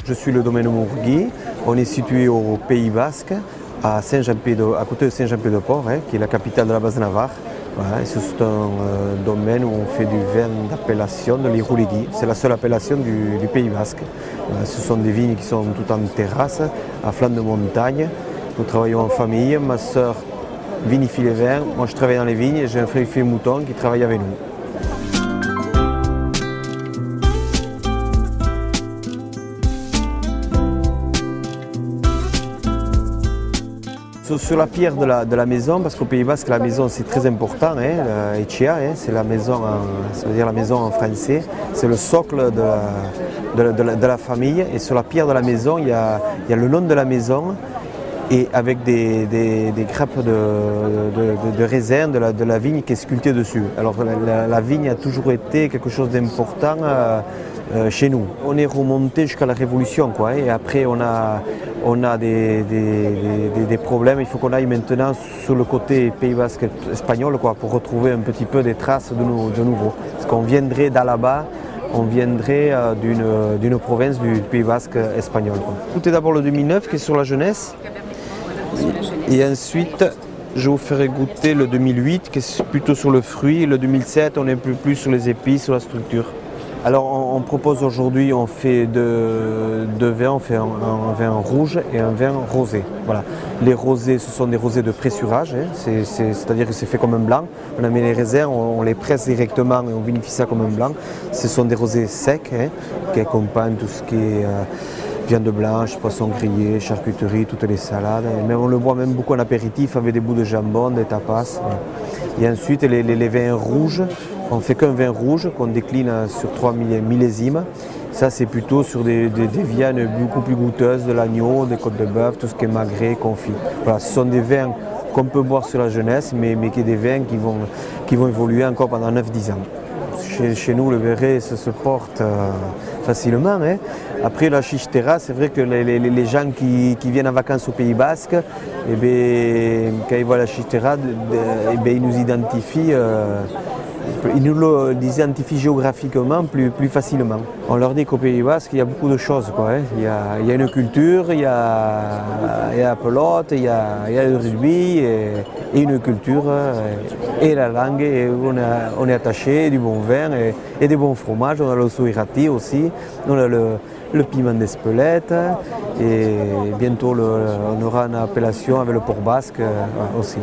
Je suis le domaine Mourgui. On est situé au Pays Basque, à côté de Saint-Jean-Pied-de-Port, qui est la capitale de la Basse-Navarre. Voilà, c'est un domaine où on fait du vin d'appellation de l'Irulégui. C'est la seule appellation du Pays Basque. Ce sont des vignes qui sont tout en terrasse, à flanc de montagne. Nous travaillons en famille. Ma sœur vinifie les vins, moi je travaille dans les vignes et j'ai un frère Philippe Mouton qui travaille avec nous. Sur la pierre de la maison, parce qu'au Pays Basque la maison c'est très important, Etxea, c'est la maison, ça veut dire la maison en français, c'est le socle de la famille, et sur la pierre de la maison il y a le nom de la maison et avec des grappes de raisin de la vigne qui est sculptée dessus. Alors la vigne a toujours été quelque chose d'important chez nous. On est remonté jusqu'à la Révolution, et après on a des problèmes. Il faut qu'on aille maintenant sur le côté Pays Basque espagnol pour retrouver un petit peu des traces de nouveau. Parce qu'on viendrait d'Alaba, on viendrait d'une province du Pays Basque espagnol. Tout est d'abord le 2009 qui est sur la jeunesse. Et ensuite, je vous ferai goûter le 2008 qui est plutôt sur le fruit. Et le 2007, on est plus sur les épices, sur la structure. Alors on propose aujourd'hui, on fait deux vins, on fait un vin rouge et un vin rosé. Voilà. Les rosés, ce sont des rosés de pressurage, c'est-à-dire que c'est fait comme un blanc. On a mis les raisins, on les presse directement et on vinifie ça comme un blanc. Ce sont des rosés secs qui accompagnent tout ce qui est viande blanche, poisson grillé, charcuterie, toutes les salades. Et même, on le boit même beaucoup en apéritif avec des bouts de jambon, des tapas. Et ensuite les vins rouges, on ne fait qu'un vin rouge qu'on décline sur 3 millésimes. Ça c'est plutôt sur des viandes beaucoup plus goûteuses, de l'agneau, des côtes de bœuf, tout ce qui est magret, confit. Voilà, ce sont des vins qu'on peut boire sur la jeunesse, mais qui sont des vins qui vont évoluer encore pendant 9-10 ans. Chez nous, le verret se porte facilement. Après la Chistera, c'est vrai que les gens qui viennent en vacances au Pays Basque, quand ils voient la Chistera, ils nous identifient. Ils nous l'identifient géographiquement plus facilement. On leur dit qu'au Pays Basque, il y a beaucoup de choses. Il y a une culture, il y a la pelote, il y a le rugby et une culture et la langue. Et on est attaché, du bon vin et des bons fromages. On a le souirati aussi, on a le piment d'Espelette et bientôt on aura une appellation avec le porc basque aussi.